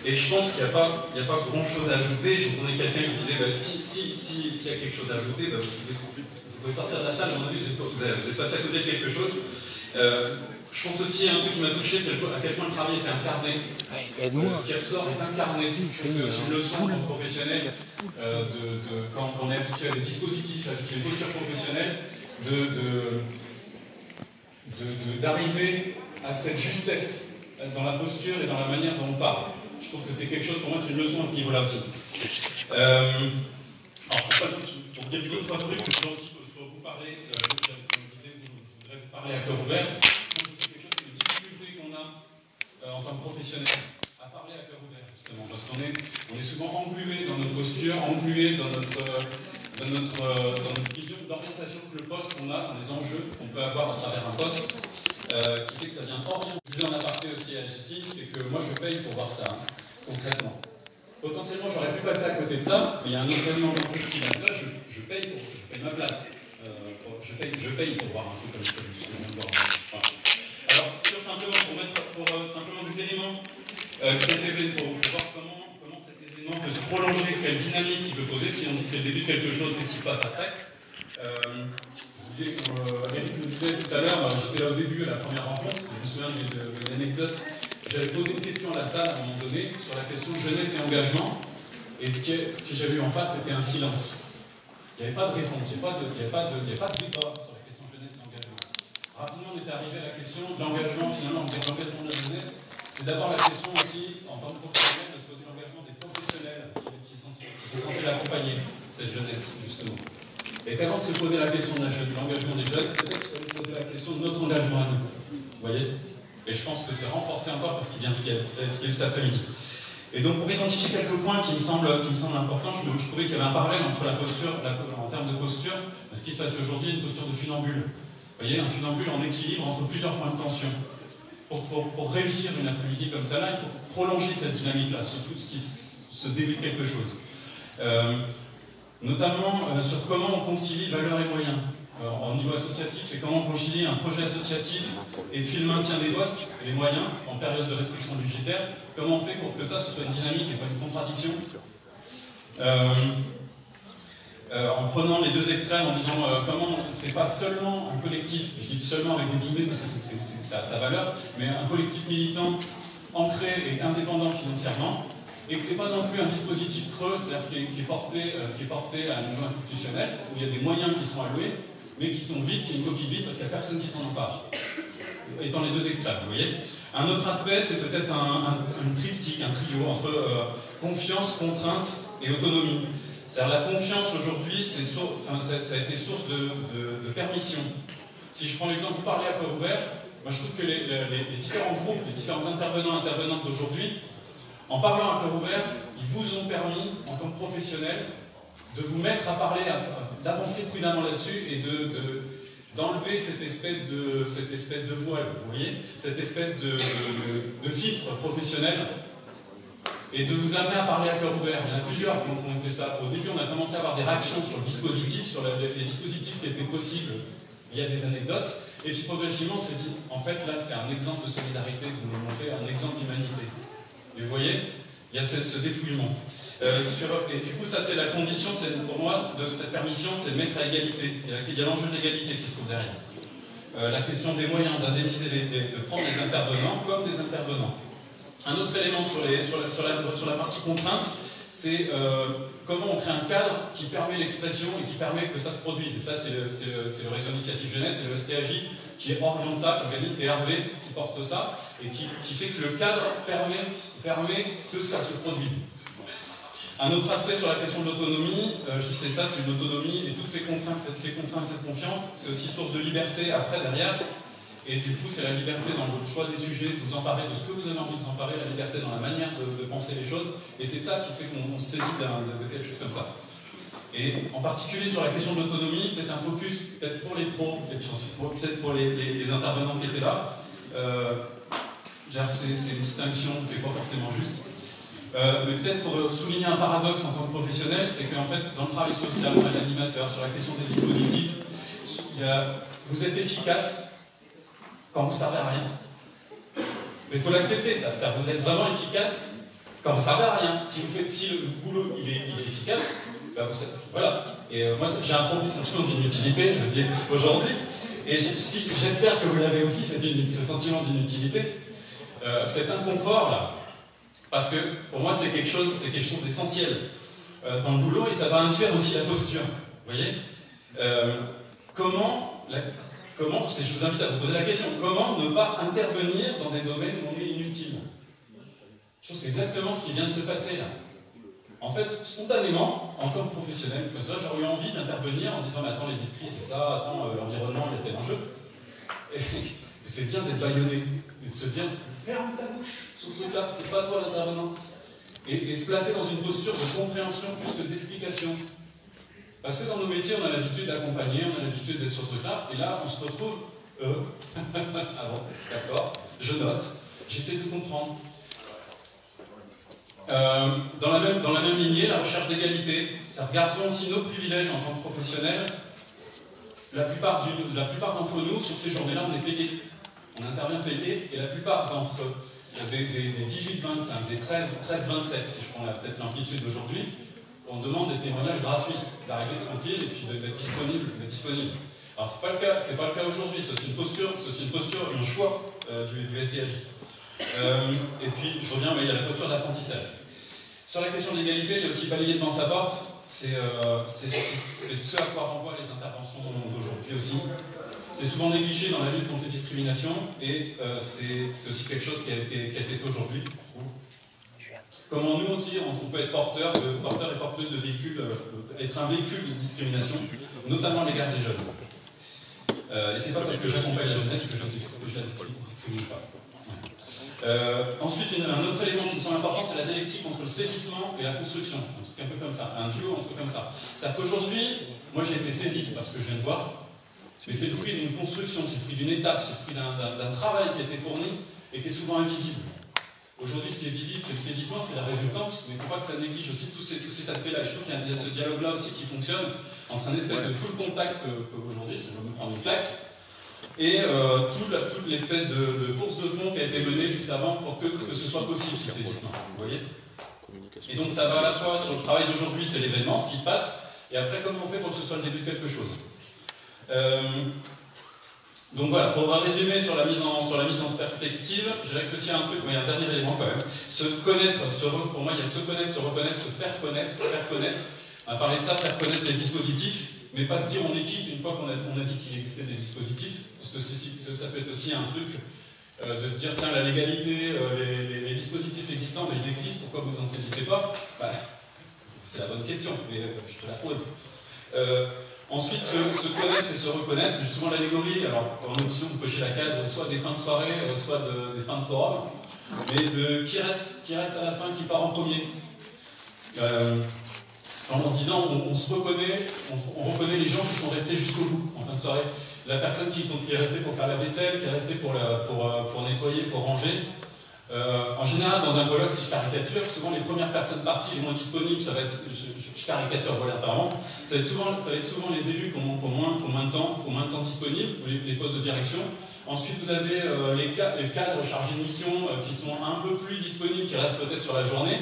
Et je pense qu'il n'y a pas grand chose à ajouter. J'entendais quelqu'un qui disait bah, s'il y a quelque chose à ajouter, bah, vous pouvez sortir de la salle, à mon avis, vous êtes passé à côté de quelque chose. Je pense aussi à un truc qui m'a touché, c'est à quel point le travail était incarné. Ce qui ressort est incarné. C'est aussi une leçon en professionnel quand on est habitué à des dispositifs, à une posture professionnelle, d'arriver à cette justesse dans la posture et dans la manière dont on parle. Je trouve que c'est quelque chose, pour moi, c'est une leçon à ce niveau-là aussi. Alors, pour dire deux, trois trucs, je voudrais aussi vous parler, comme je disais, je voudrais vous parler à cœur ouvert. Je pense que c'est quelque chose, c'est une difficulté qu'on a en tant que professionnel à parler à cœur ouvert, justement, parce qu'on est souvent englué dans notre posture, englué dans notre vision d'orientation que le poste qu'on a, dans les enjeux qu'on peut avoir à travers un poste, qui fait que ça vient orienter. Je disais en aparté aussi à Jessie, c'est que moi je paye pour voir ça, concrètement. Potentiellement j'aurais pu passer à côté de ça, mais il y a un autre élément dans cette là, je paye ma place. Je paye pour voir un truc comme ça. Voilà. Alors, pour simplement des éléments que cet événement, pour voir comment cet événement peut se prolonger, quelle dynamique il peut poser, si on dit c'est le début de quelque chose, qu'est-ce qui se passe après. Yannick me disait tout à l'heure, j'étais là au début à la première rencontre, je me souviens d'une anecdote, j'avais posé une question à la salle à un moment donné sur la question jeunesse et engagement, et ce que j'avais eu en face, c'était un silence. Il n'y avait pas de réponse, il n'y avait pas de débat sur la question jeunesse et engagement. Rapidement, on était arrivé à la question de l'engagement, finalement, l'engagement de la jeunesse, c'est d'abord la question aussi, en tant que professionnel, de se poser l'engagement des professionnels qui sont censés l'accompagner, cette jeunesse, justement. Et qu'avant de se poser la question de l'engagement des jeunes, peut-être qu'il faut se poser la question de notre engagement à nous. Vous voyez? Et je pense que c'est renforcé encore parce qu'il vient ce qu'il y a juste après-midi. Et donc pour identifier quelques points qui me semblent importants, je trouvais qu'il y avait un parallèle entre la posture, en termes de posture, ce qui se passe aujourd'hui, une posture de funambule. Vous voyez, un funambule en équilibre entre plusieurs points de tension. Pour réussir une après-midi comme ça, là, il faut prolonger cette dynamique-là, surtout ce qui se début de quelque chose. Notamment sur comment on concilie valeurs et moyens. Au niveau associatif, c'est comment on concilie un projet associatif et puis le maintien des postes, les moyens, en période de restriction budgétaire. Comment on fait pour que ça, ce soit une dynamique et pas une contradiction. En prenant les deux extrêmes, en disant comment c'est pas seulement un collectif, je dis seulement avec des guillemets parce que c'est à sa valeur, mais un collectif militant ancré et indépendant financièrement, et que ce n'est pas non plus un dispositif creux, c'est-à-dire qui est porté à un niveau institutionnel, où il y a des moyens qui sont alloués, mais qui sont vides, qui est une coquille vide, parce qu'il n'y a personne qui s'en empare. Étant les deux extrêmes, vous voyez. Un autre aspect, c'est peut-être un triptyque, un trio, entre confiance, contrainte et autonomie. C'est-à-dire la confiance aujourd'hui, ça a été source de permission. Si je prends l'exemple, vous parlez à cœur ouvert, moi je trouve que les différents groupes, les différents intervenantes d'aujourd'hui, en parlant à cœur ouvert, ils vous ont permis, en tant que professionnels, de vous mettre à parler, d'avancer prudemment là-dessus et d'enlever cette espèce de voile, vous voyez, cette espèce de filtre professionnel, et de vous amener à parler à cœur ouvert. Il y en a plusieurs qui ont fait ça. Au début, on a commencé à avoir des réactions sur le dispositif, sur les dispositifs qui étaient possibles. Il y a des anecdotes. Et puis progressivement, on s'est dit, en fait, là, c'est un exemple de solidarité que vous nous montrez, un exemple d'humanité. Et vous voyez, il y a ce dépouillement. Et du coup, ça, c'est la condition, pour moi, de cette permission, c'est de mettre à égalité. Il y a l'enjeu de l'égalité qui se trouve derrière. La question des moyens d'indemniser, de prendre les intervenants comme des intervenants. Un autre élément sur la partie contrainte, c'est comment on crée un cadre qui permet l'expression et qui permet que ça se produise. Et ça, c'est le réseau Initiative Jeunesse, c'est le STAJ qui oriente ça, qui organise, c'est Hervé qui porte ça, et qui fait que le cadre permet que ça se produise. Un autre aspect sur la question de l'autonomie, c'est ça, c'est l'autonomie, et toutes ces contraintes, cette confiance, c'est aussi source de liberté après, derrière. Et du coup, c'est la liberté dans le choix des sujets, de vous emparer de ce que vous avez envie de vous emparer, la liberté dans la manière de penser les choses, et c'est ça qui fait qu'on se saisit de quelque chose comme ça. Et en particulier sur la question de l'autonomie, peut-être un focus, peut-être pour les pros, peut-être pour les intervenants qui étaient là. C'est une distinction qui n'est pas forcément juste. Mais peut-être pour souligner un paradoxe en tant que professionnel, c'est qu'en fait, dans le travail social, dans l'animateur, sur la question des dispositifs, vous êtes efficace quand vous ne servez à rien. Mais il faut l'accepter, ça. Vous êtes vraiment efficace quand vous servez à rien. Si le boulot il est efficace, bah voilà. Et moi j'ai un profond sentiment d'inutilité, je le dis aujourd'hui, et j'espère que vous l'avez aussi, ce sentiment d'inutilité, cet inconfort là, parce que pour moi c'est quelque chose d'essentiel dans le boulot, et ça va induire aussi la posture. Vous voyez, je vous invite à vous poser la question, comment ne pas intervenir dans des domaines où on est inutile? Je trouve que c'est exactement ce qui vient de se passer là. En fait, spontanément, en tant que professionnel, j'aurais eu envie d'intervenir en disant, mais attends, les discrets, c'est ça, attends, l'environnement, il y a tel enjeu. Et c'est bien d'être bâillonné, et de se dire, ferme ta bouche sur ce truc-là, c'est pas toi l'intervenant. Et se placer dans une posture de compréhension plus que d'explication. Parce que dans nos métiers, on a l'habitude d'accompagner, on a l'habitude d'être sur ce truc-là, et là, on se retrouve, ah bon, d'accord, je note, j'essaie de comprendre. Dans la même lignée, la recherche d'égalité, ça regardons aussi nos privilèges en tant que professionnels. La plupart d'entre nous, sur ces journées-là, on est payé. On intervient payé, et la plupart d'entre des 18-25, des 13-27, si je prends peut-être l'amplitude d'aujourd'hui, on demande des témoignages gratuits, d'arriver tranquille et puis d'être disponible. Alors c'est pas le cas aujourd'hui, c'est aussi une posture, un choix du SDLJ. Et puis je reviens, il y a la posture d'apprentissage. Sur la question de l'égalité, il y a aussi balayer devant sa porte, c'est ce à quoi renvoient les interventions d'aujourd'hui aussi. C'est souvent négligé dans la lutte contre les discriminations, et c'est aussi quelque chose qui a été fait aujourd'hui. Comment nous aussi, on peut être porteur et porteuse de véhicules, être un véhicule de discrimination, notamment à l'égard des jeunes. Et c'est pas parce que j'accompagne la jeunesse que je la discrimine pas. Ensuite, un autre élément qui me semble important, c'est la dialectique entre le saisissement et la construction. Un truc un peu comme ça, un duo, un truc comme ça. C'est-à-dire qu'aujourd'hui, moi j'ai été saisi parce que je viens de voir, mais c'est le fruit d'une construction, c'est le fruit d'une étape, c'est le fruit d'un travail qui a été fourni et qui est souvent invisible. Aujourd'hui, ce qui est visible, c'est le saisissement, c'est la résultante, mais il ne faut pas que ça néglige aussi tout cet aspect-là. Je trouve qu'il y a ce dialogue-là aussi qui fonctionne entre un espèce de full contact qu'aujourd'hui, si je veux me prendre une claque, et toute l'espèce de course de fond qui a été menée juste avant pour que ce soit possible, ce saisissement. Vous voyez? Et donc ça va à la fois sur le travail d'aujourd'hui, c'est l'événement, ce qui se passe, et après comment on fait pour que ce soit le début de quelque chose. Donc voilà, pour résumer sur la mise en perspective, je dirais que s'il y a un truc, il y a un dernier élément quand même, se connaître, pour moi il y a se connaître, se reconnaître, se faire connaître. On a parlé de ça, faire connaître les dispositifs, mais pas se dire on est quitte une fois qu'on a dit qu'il existait des dispositifs, parce que ça peut être aussi un truc de se dire tiens la légalité, les dispositifs existants, mais ils existent, pourquoi vous n'en saisissez pas? C'est la bonne question, mais je te la pose. Ensuite, se connaître et se reconnaître, justement l'allégorie, alors en option vous cochez la case soit des fins de soirée, soit des fins de forum, mais qui reste à la fin, qui part en premier. En se disant, on se reconnaît, on reconnaît les gens qui sont restés jusqu'au bout en fin de soirée. La personne qui est restée pour faire la vaisselle, qui est restée pour nettoyer, pour ranger. En général, dans un colloque, si je caricature, souvent les premières personnes parties, les moins disponibles, ça va être, je caricature volontairement, ça va être souvent les élus qui ont moins de temps disponible, les postes de direction. Ensuite, vous avez les cadres chargés de mission qui sont un peu plus disponibles, qui restent peut-être sur la journée.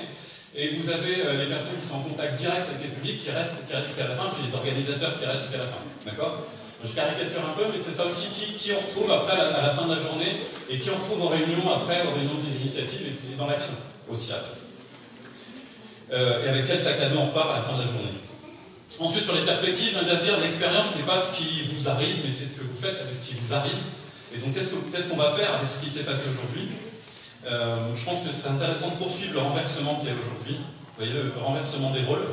Et vous avez les personnes qui sont en contact direct avec les publics, qui restent jusqu'à la fin, puis les organisateurs qui restent jusqu'à la fin. D'accord ? Je caricature un peu, mais c'est ça aussi qui on retrouve après à la fin de la journée et qui on retrouve aux réunions après, aux réunions des initiatives et dans l'action aussi après. Et avec quel sac à dos on repart à la fin de la journée. Ensuite, sur les perspectives, je viens de dire l'expérience, c'est pas ce qui vous arrive, mais c'est ce que vous faites avec ce qui vous arrive. Et donc, qu'est-ce qu'on va faire avec ce qui s'est passé aujourd'hui ? Je pense que c'est intéressant de poursuivre le renversement qu'il y a aujourd'hui. Vous voyez, le renversement des rôles.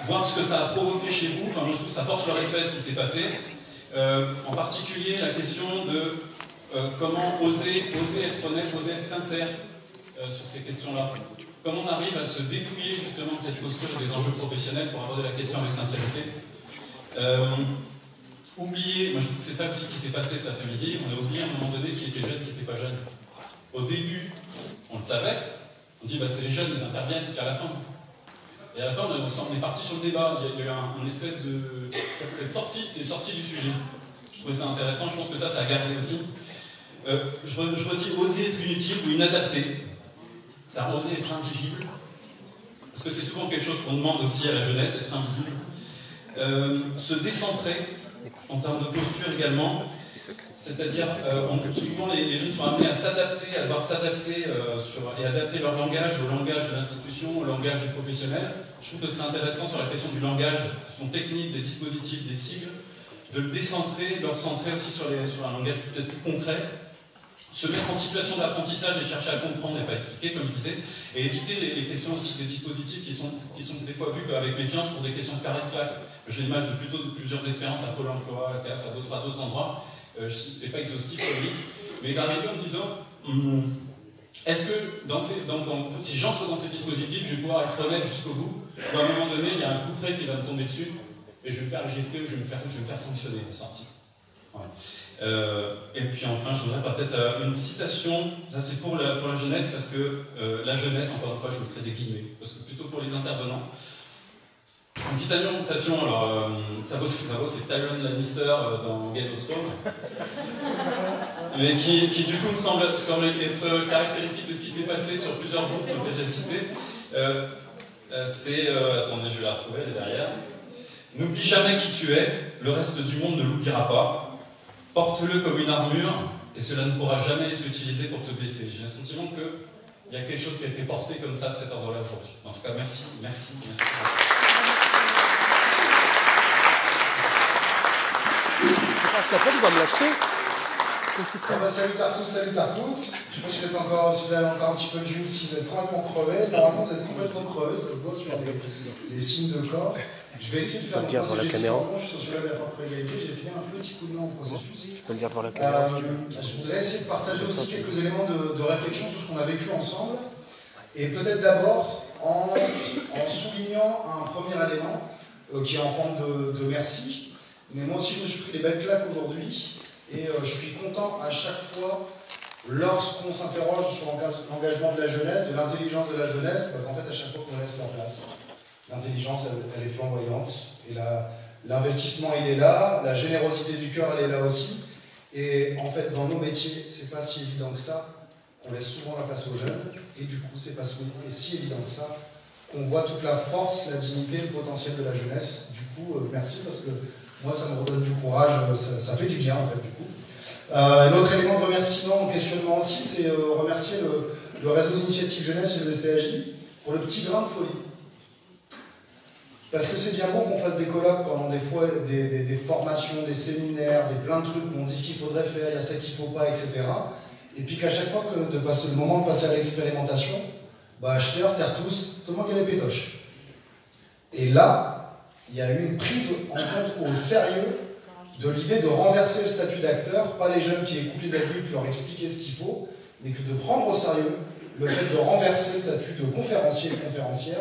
Voir ce que ça a provoqué chez vous, enfin, je trouve que ça force le respect ce qui s'est passé. En particulier la question de comment oser être honnête, oser être sincère sur ces questions-là. Comment on arrive à se dépouiller justement de cette posture des enjeux professionnels pour aborder la question avec sincérité. Oublier, moi je trouve que c'est ça aussi qui s'est passé cet après-midi, on a oublié à un moment donné qui était jeune, qui n'était pas jeune. Au début, on le savait, on dit c'est les jeunes, ils interviennent, puis à la fin, et à la fin, on est parti sur le débat. Il y a eu une espèce de... C'est sorti du sujet. Je trouvais ça intéressant. Je pense que ça a gardé aussi. Je redis oser être inutile ou inadapté. Ça oser être invisible. Parce que c'est souvent quelque chose qu'on demande aussi à la jeunesse, d'être invisible. Se décentrer, en termes de posture également. C'est-à-dire, souvent les jeunes sont amenés à s'adapter, à devoir s'adapter et adapter leur langage au langage de l'institution, au langage des professionnels. Je trouve que c'est intéressant sur la question du langage, son technique, des dispositifs, des sigles, de le décentrer, de le recentrer aussi sur un langage peut-être plus concret, se mettre en situation d'apprentissage et chercher à comprendre et pas expliquer, comme je disais, et éviter les questions aussi des dispositifs qui sont des fois vus avec méfiance pour des questions de caresse-claque. J'ai l'image de plusieurs expériences à Pôle emploi, à la CAF, à d'autres endroits. C'est pas exhaustif comme liste, mais d'arriver en me disant est-ce que si j'entre dans ces dispositifs, je vais pouvoir être honnête jusqu'au bout, ou à un moment donné, il y a un coup près qui va me tomber dessus, et je vais me faire éjecter, ou je vais me faire sanctionner à la sortie. Ouais. Et puis enfin, je voudrais peut-être une citation, ça c'est pour la jeunesse, parce que la jeunesse, encore une fois, je mettrai des guillemets, parce que plutôt pour les intervenants. Une citation, alors ça vaut c'est Tywin Lannister dans Game of Thrones, mais qui du coup me semble être caractéristique de ce qui s'est passé sur plusieurs groupes auxquels j'ai assisté. Attendez, je vais la retrouver, elle est derrière. N'oublie jamais qui tu es, le reste du monde ne l'oubliera pas. Porte-le comme une armure, et cela ne pourra jamais être utilisé pour te blesser. J'ai le sentiment qu'il y a quelque chose qui a été porté comme ça de cet ordre-là aujourd'hui. En tout cas, merci. Parce qu'après, tu vas me l'acheter. Salut Tartous, salut Tartous. Je sais pas si vous avez encore un petit peu de jus, si vous êtes complètement crevé. Normalement, vous êtes complètement crevé, ça se voit sur les signes de corps. Je vais essayer de faire dire devant la caméra. Je suis sur celui-là de la Force pour l'égalité, j'ai filé un petit coup de main au processus. Tu peux le dire devant la caméra. Je voudrais essayer de partager aussi quelques éléments de réflexion sur ce qu'on a vécu ensemble. Et peut-être d'abord en soulignant un premier élément qui est en forme de merci. Mais moi aussi, je me suis pris des belles claques aujourd'hui. Et je suis content à chaque fois, lorsqu'on s'interroge sur l'engagement de la jeunesse, de l'intelligence de la jeunesse, parce qu'en fait, à chaque fois qu'on laisse leur place, l'intelligence, elle est flamboyante, et l'investissement, il est là, la générosité du cœur, elle est là aussi. Et en fait, dans nos métiers, c'est pas si évident que ça. On laisse souvent la place aux jeunes, et du coup, c'est pas si évident que ça qu'on voit toute la force, la dignité, le potentiel de la jeunesse. Du coup, merci, parce que moi, ça me redonne du courage, ça fait du bien, en fait, du coup. L'autre élément de remerciement, questionnement aussi, c'est remercier le réseau d'initiative jeunesse chez le SPAJ pour le petit grain de folie. Parce que c'est bien bon qu'on fasse des colloques pendant des formations, des séminaires, plein de trucs où on dit ce qu'il faudrait faire, il y a ça qu'il ne faut pas, etc. Et puis qu'à chaque fois que le moment de passer à l'expérimentation, acheteurs, terre-tous, tout le monde y a les pétoches. Et là, il y a eu une prise en compte au sérieux de l'idée de renverser le statut d'acteur, pas les jeunes qui écoutent les adultes leur expliquer ce qu'il faut, mais que de prendre au sérieux le fait de renverser le statut de conférencier et conférencière,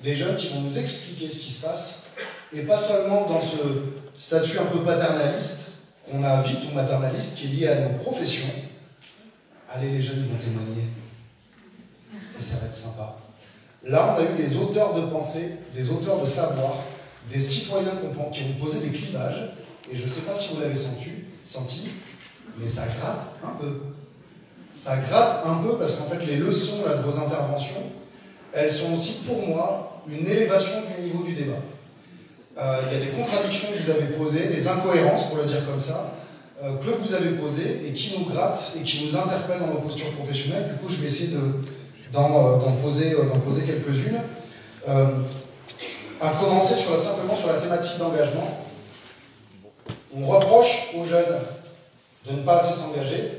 des jeunes qui vont nous expliquer ce qui se passe, et pas seulement dans ce statut un peu paternaliste, qu'on a vite ou maternaliste, qui est lié à nos professions. Allez, les jeunes, ils vont témoigner. Et ça va être sympa. Là, on a eu des auteurs de pensée, des auteurs de savoir, des citoyens qui ont posé des clivages, et je ne sais pas si vous l'avez senti, mais ça gratte un peu. Ça gratte un peu parce qu'en fait, les leçons là, de vos interventions, elles sont aussi pour moi une élévation du niveau du débat. Il y a des contradictions que vous avez posées, des incohérences, pour le dire comme ça, que vous avez posées et qui nous grattent et qui nous interpellent dans nos postures professionnelles. Du coup, je vais essayer d'en poser quelques-unes. À commencer simplement sur la thématique d'engagement. On reproche aux jeunes de ne pas assez s'engager,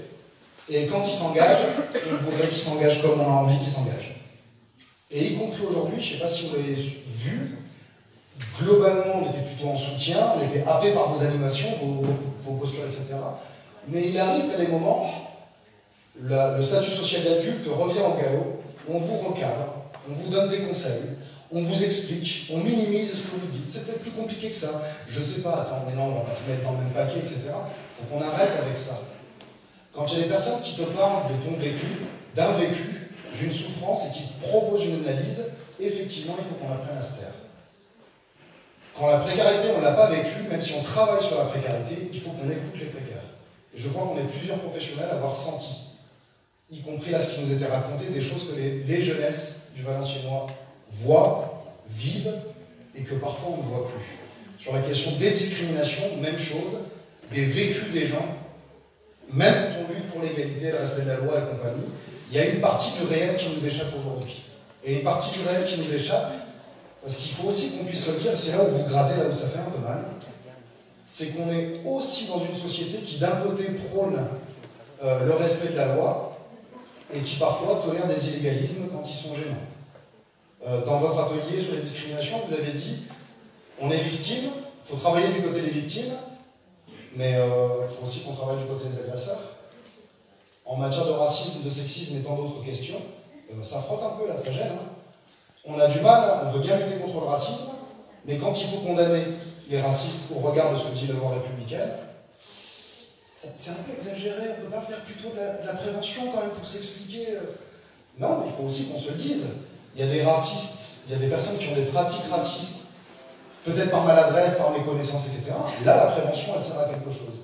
et quand ils s'engagent, on voudrait qu'ils s'engagent comme on a envie qu'ils s'engagent. Et y compris aujourd'hui, je ne sais pas si vous l'avez vu, globalement on était plutôt en soutien, on était happé par vos animations, vos postures, etc. Mais il arrive qu'à des moments, le statut social d'adulte revient au galop, on vous recadre, on vous donne des conseils, on vous explique, on minimise ce que vous dites. C'est peut-être plus compliqué que ça. Je sais pas, attends, mais non, on va pas te mettre dans le même paquet, etc. Il faut qu'on arrête avec ça. Quand il y a des personnes qui te parlent de ton vécu, d'un vécu, d'une souffrance et qui te proposent une analyse, effectivement, il faut qu'on apprenne à se taire. Quand la précarité, on ne l'a pas vécue, même si on travaille sur la précarité, il faut qu'on écoute les précaires. Et je crois qu'on est plusieurs professionnels à avoir senti, y compris là ce qui nous était raconté, des choses que les jeunesses du Valenciennois voient, vivent, et que parfois on ne voit plus. Sur la question des discriminations, même chose, des vécus des gens, même quand on lutte pour l'égalité, le respect de la loi et compagnie, il y a une partie du réel qui nous échappe aujourd'hui. Et une partie du réel qui nous échappe, parce qu'il faut aussi qu'on puisse se le dire, c'est là où vous grattez, là où ça fait un peu mal, c'est qu'on est aussi dans une société qui d'un côté prône le respect de la loi, et qui parfois tolère des illégalismes quand ils sont gênants. Dans votre atelier sur les discriminations, vous avez dit, on est victime, il faut travailler du côté des victimes, mais il faut aussi qu'on travaille du côté des agresseurs. En matière de racisme, de sexisme et tant d'autres questions, ça frotte un peu là, ça gêne. Hein. On a du mal, on veut bien lutter contre le racisme, mais quand il faut condamner les racistes au regard de ce que dit la loi républicaine, c'est un peu exagéré, on ne peut pas faire plutôt de la prévention quand même pour s'expliquer. Non, mais il faut aussi qu'on se le dise. Il y a des racistes, il y a des personnes qui ont des pratiques racistes, peut-être par maladresse, par méconnaissance, etc. Et là, la prévention, elle sert à quelque chose.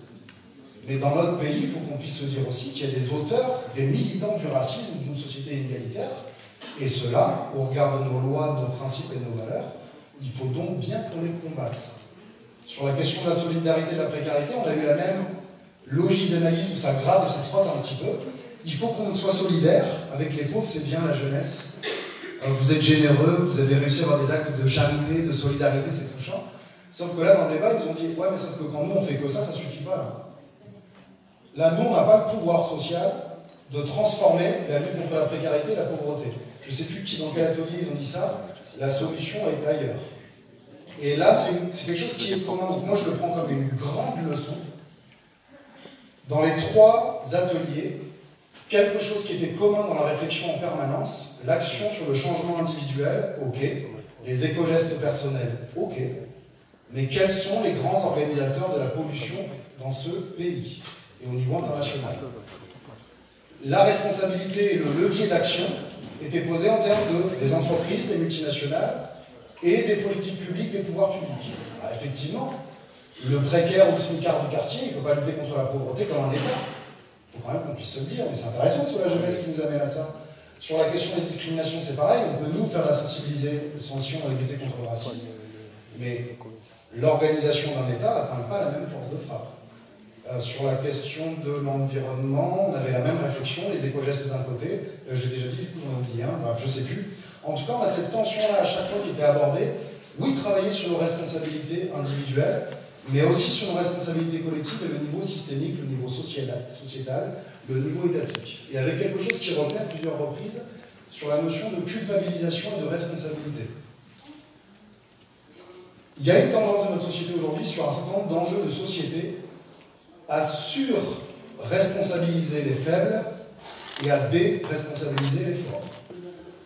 Mais dans notre pays, il faut qu'on puisse se dire aussi qu'il y a des auteurs, des militants du racisme, d'une société inégalitaire, et cela, au regard de nos lois, de nos principes et de nos valeurs, il faut donc bien qu'on les combatte. Sur la question de la solidarité et de la précarité, on a eu la même logique d'analyse où ça gratte et ça frotte un petit peu. Il faut qu'on soit solidaire avec les pauvres, c'est bien la jeunesse. Vous êtes généreux, vous avez réussi à avoir des actes de charité, de solidarité, c'est touchant. Sauf que là, dans le débat, ils nous ont dit, ouais, mais sauf que quand nous, on fait que ça suffit pas, là. Là, nous, on n'a pas le pouvoir social de transformer la lutte contre la précarité et la pauvreté. Je ne sais plus qui, dans quel atelier ils ont dit ça, la solution est ailleurs. Et là, c'est quelque chose qui est commun. Donc moi, je le prends comme une grande leçon. Dans les 3 ateliers, quelque chose qui était commun dans la réflexion en permanence, l'action sur le changement individuel, ok, les éco-gestes personnels, ok, mais quels sont les grands organisateurs de la pollution dans ce pays et au niveau international? La responsabilité et le levier d'action étaient posés en termes des entreprises, des multinationales et des politiques publiques, des pouvoirs publics. Alors, effectivement, le précaire ou le smicard du quartier, il ne peut pas lutter contre la pauvreté comme un État. Il faut quand même qu'on puisse se le dire, mais c'est intéressant sur la jeunesse qui nous amène à ça. Sur la question des discriminations, c'est pareil, on peut nous faire la sensibilisation à lutter contre le racisme, mais l'organisation d'un État n'a quand même pas la même force de frappe. Sur la question de l'environnement, on avait la même réflexion, les éco-gestes d'un côté, j'ai déjà dit, du coup j'en ai oublié un, bref, je ne sais plus. En tout cas, on a cette tension-là à chaque fois qui était abordée. Oui, travailler sur nos responsabilités individuelles, mais aussi sur nos responsabilités collectives et le niveau systémique, le niveau sociétal, le niveau étatique. Et avec quelque chose qui revenait à plusieurs reprises sur la notion de culpabilisation et de responsabilité. Il y a une tendance de notre société aujourd'hui sur un certain nombre d'enjeux de société à sur-responsabiliser les faibles et à déresponsabiliser les forts.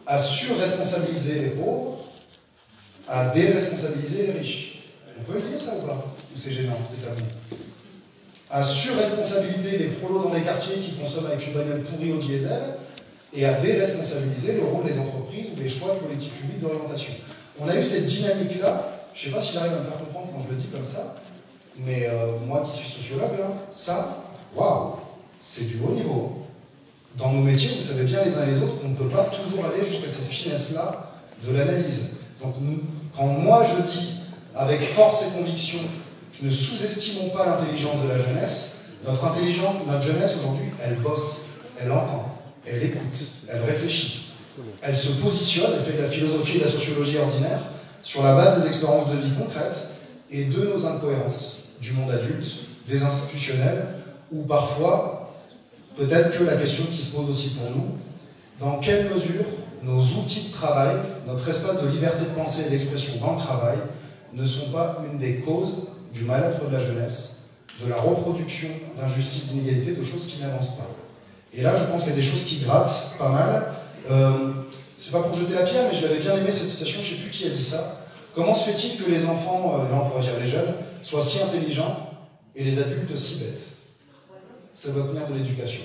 À sur-responsabiliser les pauvres, à déresponsabiliser les riches. On peut le dire ça ou pas? Ou c'est gênant, c'est tabou? À sur-responsabiliser les prolos dans les quartiers qui consomment avec une bagnole pourrie au diesel et à déresponsabiliser le rôle des entreprises ou des choix de politique publique d'orientation. On a eu cette dynamique-là, je ne sais pas si j'arrive à me faire comprendre quand je le dis comme ça, mais moi qui suis sociologue, là, ça, waouh, c'est du haut niveau. Dans nos métiers, vous savez bien les uns et les autres qu'on ne peut pas toujours aller jusqu'à cette finesse-là de l'analyse. Donc quand moi je dis avec force et conviction, ne sous-estimons pas l'intelligence de la jeunesse, notre jeunesse aujourd'hui, elle bosse, elle entend, elle écoute, elle réfléchit, elle se positionne, elle fait de la philosophie et de la sociologie ordinaire sur la base des expériences de vie concrètes et de nos incohérences du monde adulte, des institutionnels, ou parfois, peut-être que la question qui se pose aussi pour nous, dans quelle mesure nos outils de travail, notre espace de liberté de pensée et d'expression dans le travail, ne sont pas une des causes du mal-être de la jeunesse, de la reproduction d'injustices, d'inégalités, de choses qui n'avancent pas. Et là, je pense qu'il y a des choses qui grattent pas mal. C'est pas pour jeter la pierre, mais je l'avais bien aimé cette citation, je ne sais plus qui a dit ça. Comment se fait-il que les enfants, là on pourrait dire les jeunes, soient si intelligents et les adultes si bêtes? C'est votre mère de l'éducation.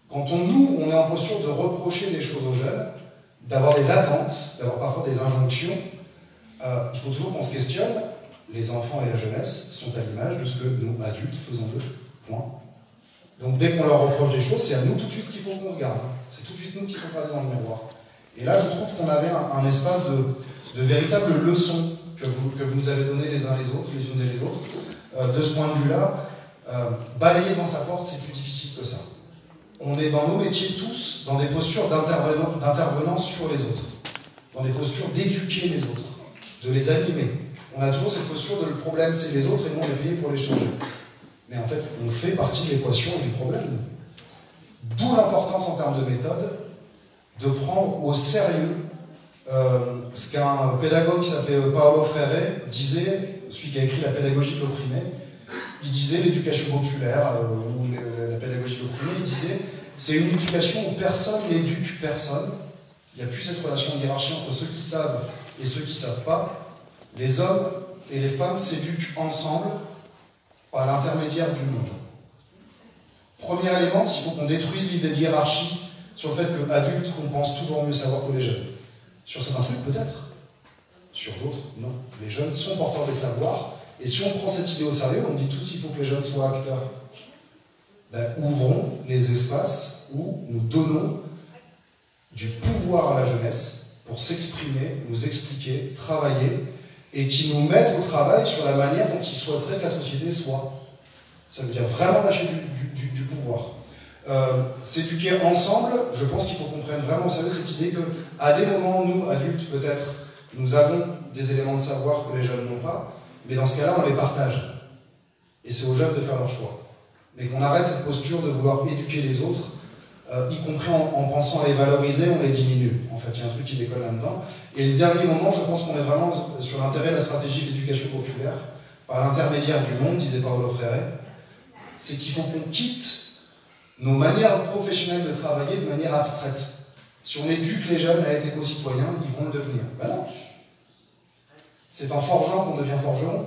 Quand on est en posture de reprocher des choses aux jeunes, d'avoir des attentes, d'avoir parfois des injonctions, il faut toujours qu'on se questionne. Les enfants et la jeunesse sont à l'image de ce que nous, adultes, faisons d'eux Point. Donc dès qu'on leur reproche des choses, c'est à nous tout de suite qu'il faut qu'on regarde. C'est tout de suite nous qu'il faut regarder dans le miroir. Et là, je trouve qu'on avait un espace de véritables leçons que vous nous avez données les uns les autres, les unes et les autres. De ce point de vue-là, balayer devant sa porte, c'est plus difficile que ça. On est dans nos métiers tous dans des postures d'intervenance sur les autres, dans des postures d'éduquer les autres, de les animer. On a toujours cette posture de le problème c'est les autres et nous on est payé pour les changer. Mais en fait, on fait partie de l'équation et du problème. D'où l'importance en termes de méthode de prendre au sérieux ce qu'un pédagogue qui s'appelait Paulo Freire disait, celui qui a écrit La pédagogie de l'opprimé. Il disait l'éducation populaire ou la pédagogie de l'opprimé, il disait c'est une éducation où personne n'éduque personne. Il n'y a plus cette relation de hiérarchie entre ceux qui savent et ceux qui ne savent pas. Les hommes et les femmes s'éduquent ensemble par l'intermédiaire du monde. Premier élément, il faut qu'on détruise l'idée de hiérarchie sur le fait qu'adultes, on pense toujours mieux savoir que les jeunes. Sur certains trucs, peut-être. Sur d'autres, non. Les jeunes sont porteurs des savoirs. Et si on prend cette idée au sérieux, on dit tous qu'il faut que les jeunes soient acteurs. Ben, ouvrons les espaces où nous donnons du pouvoir à la jeunesse pour s'exprimer, nous expliquer, travailler, et qui nous mettent au travail sur la manière dont ils souhaiteraient que la société soit. Ça veut dire vraiment lâcher du pouvoir. S'éduquer ensemble, je pense qu'il faut qu'on prenne vraiment au sérieux cette idée qu'à des moments, nous, adultes, peut-être, nous avons des éléments de savoir que les jeunes n'ont pas, mais dans ce cas-là, on les partage. Et c'est aux jeunes de faire leur choix. Mais qu'on arrête cette posture de vouloir éduquer les autres, y compris en pensant à les valoriser, on les diminue. En fait, il y a un truc qui décolle là-dedans. Et le dernier moment, je pense qu'on est vraiment sur l'intérêt de la stratégie de l'éducation populaire, par l'intermédiaire du monde, disait Paulo Freire, c'est qu'il faut qu'on quitte nos manières professionnelles de travailler de manière abstraite. Si on éduque les jeunes à être éco-citoyens, ils vont le devenir. Ben non. C'est en forgeant qu'on devient forgeron.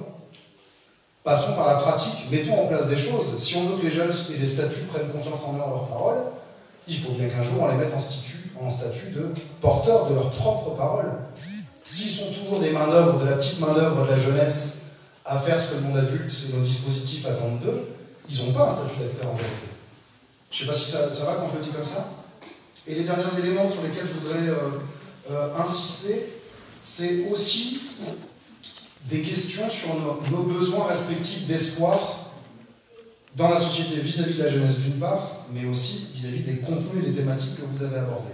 Passons par la pratique, mettons en place des choses. Si on veut que les jeunes et les statuts prennent confiance en leurs paroles, il faut bien qu'un jour on les mette en statut de porteurs de leurs propres paroles. S'ils sont toujours des main-d'œuvre, de la petite main-d'œuvre de la jeunesse, à faire ce que le monde adulte et nos dispositifs attendent d'eux, ils n'ont pas un statut d'acteur en vérité. Je ne sais pas si ça va quand je le dis comme ça. Et les derniers éléments sur lesquels je voudrais insister, c'est aussi des questions sur nos besoins respectifs d'espoir dans la société vis-à-vis de la jeunesse d'une part, mais aussi vis-à-vis des contenus et des thématiques que vous avez abordés.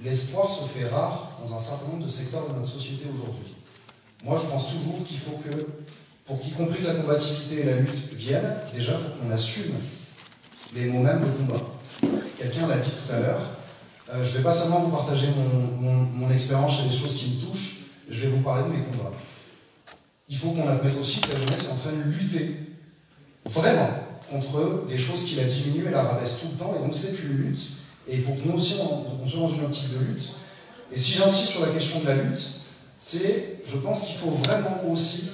L'espoir se fait rare dans un certain nombre de secteurs de notre société aujourd'hui. Moi, je pense toujours qu'il faut que, pour qu'y compris que la combativité et la lutte viennent, déjà, il faut qu'on assume les mots mêmes de combat. Quelqu'un l'a dit tout à l'heure. Je ne vais pas seulement vous partager mon expérience et les choses qui me touchent, je vais vous parler de mes combats. Il faut qu'on admette aussi que la jeunesse est en train de lutter vraiment contre des choses qui la diminuent et la rabaissent tout le temps, et donc c'est une lutte, et il faut que nous aussi on soit dans une optique de lutte. Et si j'insiste sur la question de la lutte, c'est, je pense qu'il faut vraiment aussi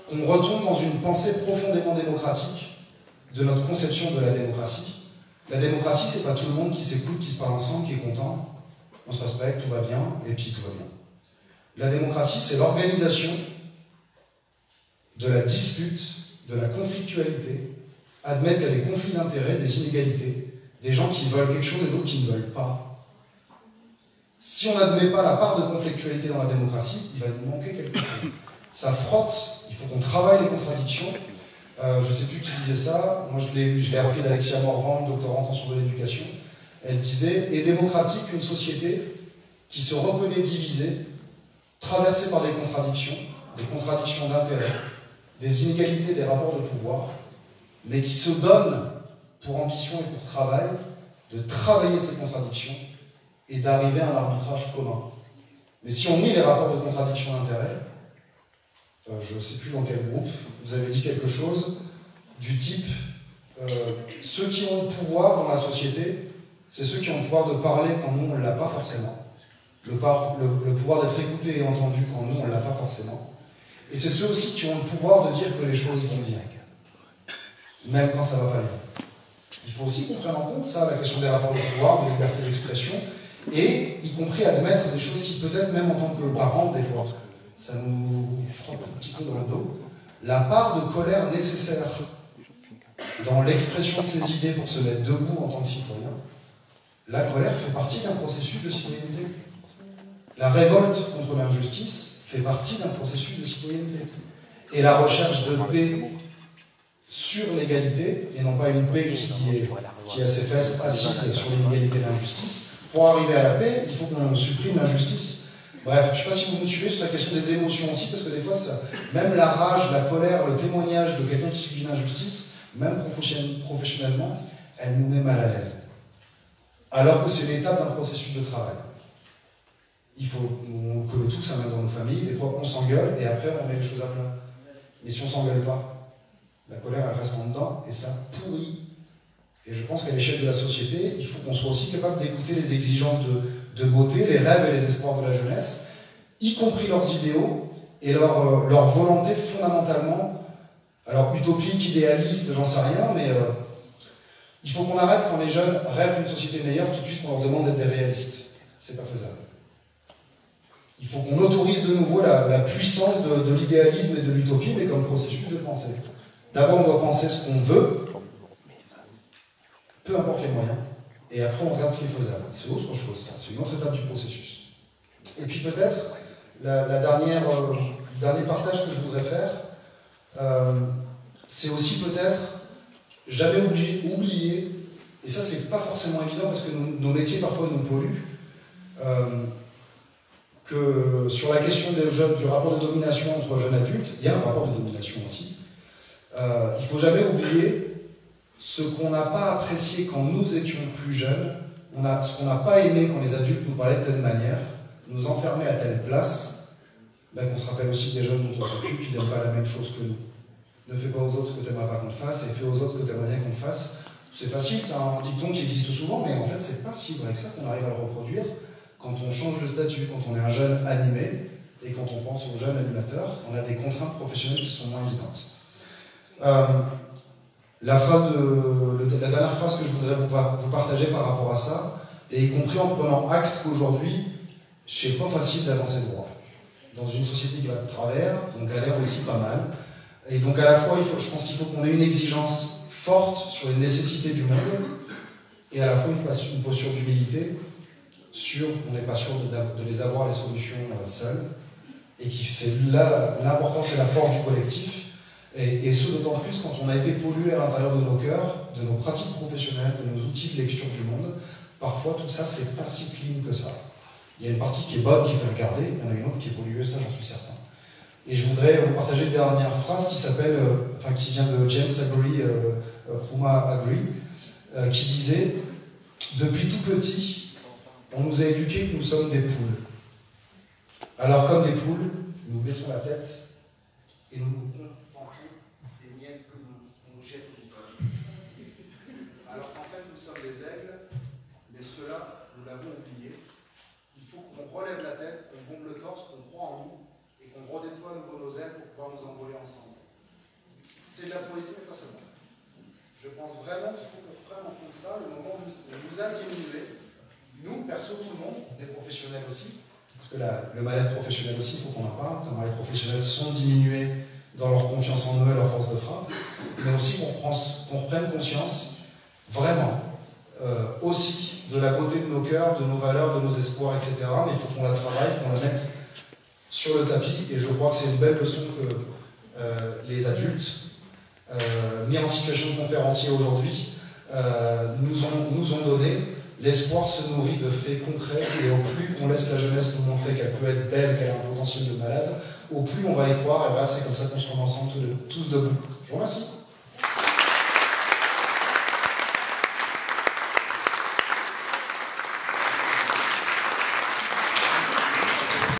qu'on retombe dans une pensée profondément démocratique de notre conception de la démocratie. La démocratie, c'est pas tout le monde qui s'écoute, qui se parle ensemble, qui est content, on se respecte, tout va bien, et puis tout va bien. La démocratie, c'est l'organisation de la dispute, de la conflictualité, admettre qu'il y a des conflits d'intérêts, des inégalités, des gens qui veulent quelque chose et d'autres qui ne veulent pas. Si on n'admet pas la part de conflictualité dans la démocratie, il va nous manquer quelque chose. Ça frotte, il faut qu'on travaille les contradictions. Je ne sais plus qui disait ça, moi je l'ai appris d'Alexia Morvan, doctorante en sciences de l'éducation. Elle disait « Est démocratique une société qui se reconnaît divisée, traversée par des contradictions d'intérêts, des inégalités des rapports de pouvoir, mais qui se donne pour ambition et pour travail de travailler ces contradictions et d'arriver à un arbitrage commun. Mais si on nie les rapports de contradiction d'intérêts, je ne sais plus dans quel groupe, vous avez dit quelque chose du type ceux qui ont le pouvoir dans la société, c'est ceux qui ont le pouvoir de parler quand nous on ne l'a pas forcément. Le pouvoir d'être écouté et entendu quand nous on ne l'a pas forcément. Et c'est ceux aussi qui ont le pouvoir de dire que les choses vont bien, même quand ça ne va pas bien. Il faut aussi qu'on prenne en compte ça, la question des rapports de pouvoir, de liberté d'expression, et y compris admettre des choses qui peut-être, même en tant que parents, des fois, ça nous frappe un petit peu dans le dos, la part de colère nécessaire dans l'expression de ses idées pour se mettre debout en tant que citoyen, la colère fait partie d'un processus de citoyenneté. La révolte contre l'injustice fait partie d'un processus de citoyenneté. Et la recherche de paix sur l'égalité, et non pas une paix qui a ses fesses assises sur l'inégalité et l'injustice. Pour arriver à la paix, il faut qu'on supprime l'injustice. Bref, je ne sais pas si vous me suivez sur la question des émotions aussi, parce que des fois, même la rage, la colère, le témoignage de quelqu'un qui subit l'injustice, même professionnellement, elle nous met mal à l'aise. Alors que c'est l'étape d'un processus de travail. On le connaît tous, même dans nos familles, des fois on s'engueule et après on met les choses à plat. Mais si on ne s'engueule pas, la colère elle reste en dedans et ça pourrit. Et je pense qu'à l'échelle de la société, il faut qu'on soit aussi capable d'écouter les exigences de beauté, les rêves et les espoirs de la jeunesse, y compris leurs idéaux et leur volonté fondamentalement, alors utopique, idéaliste, j'en sais rien, mais il faut qu'on arrête quand les jeunes rêvent d'une société meilleure, tout de suite on leur demande d'être des réalistes. C'est pas faisable. Il faut qu'on autorise de nouveau la puissance de l'idéalisme et de l'utopie, mais comme processus de pensée. D'abord, on doit penser ce qu'on veut, peu importe les moyens, et après, on regarde ce qui est faisable. C'est autre chose, ça. C'est une autre étape du processus. Et puis peut-être, le dernier partage que je voudrais faire, c'est aussi peut-être jamais oublier, et ça, c'est pas forcément évident parce que nos métiers parfois nous polluent, que sur la question du rapport de domination entre jeunes adultes, il y a un rapport de domination aussi. Il ne faut jamais oublier ce qu'on n'a pas apprécié quand nous étions plus jeunes, ce qu'on n'a pas aimé quand les adultes nous parlaient de telle manière, nous enfermer à telle place, qu'on se rappelle aussi que des jeunes dont on s'occupe, ils n'aiment pas la même chose que nous. Ne fais pas aux autres ce que tu n'aimerais pas qu'on te fasse, et fais aux autres ce que tu aimerais bien qu'on te fasse. C'est facile, c'est un dicton qui existe souvent, mais en fait, c'est pas si vrai que ça qu'on arrive à le reproduire quand on change de statut, quand on est un jeune animé, et quand on pense aux jeunes animateurs, on a des contraintes professionnelles qui sont moins évidentes. La dernière phrase que je voudrais vous partager par rapport à ça, et y compris en prenant acte qu'aujourd'hui, c'est pas facile d'avancer droit. Dans une société qui va de travers, on galère aussi pas mal. Et donc à la fois, je pense qu'il faut qu'on ait une exigence forte sur les nécessités du monde, et à la fois une posture d'humilité sur, on n'est pas sûr de les avoir les solutions seuls, et c'est là l'importance et la force du collectif, et ce d'autant plus quand on a été pollué à l'intérieur de nos cœurs, de nos pratiques professionnelles, de nos outils de lecture du monde. Parfois tout ça c'est pas si clean que ça. Il y a une partie qui est bonne, qu'il faut la garder, il y en a une autre qui est polluée, ça j'en suis certain. Et je voudrais vous partager une dernière phrase qui vient de James Nkrumah Aggrey, qui disait « Depuis tout petit, on nous a éduqués que nous sommes des poules. Alors comme des poules, nous baissons la tête et nous nous contentons des miettes que nous jette au visage. Alors qu'en fait, nous sommes des aigles, mais cela, nous l'avons oublié. Il faut qu'on relève la tête, qu'on bombe le torse, qu'on croit en nous, et qu'on redéploie à nouveau nos ailes pour pouvoir nous envoler ensemble. C'est de la poésie, mais pas seulement. Je pense vraiment qu'il faut qu'on reprenne en compte ça, le moment où on nous a diminué, nous, perso, tout le monde, les professionnels aussi, parce que le mal-être professionnel aussi, il faut qu'on en parle, comment les professionnels sont diminués dans leur confiance en eux et leur force de frappe, mais aussi qu'on reprenne conscience, vraiment, aussi de la beauté de nos cœurs, de nos valeurs, de nos espoirs, etc. Mais il faut qu'on la travaille, qu'on la mette sur le tapis, et je crois que c'est une belle leçon que les adultes, mis en situation de conférencier aujourd'hui, nous ont donné. L'espoir se nourrit de faits concrets, et au plus on laisse la jeunesse nous montrer qu'elle peut être belle, qu'elle a un potentiel de malade, au plus on va y croire, et voilà, c'est comme ça qu'on se rend ensemble tous debout. Je vous remercie.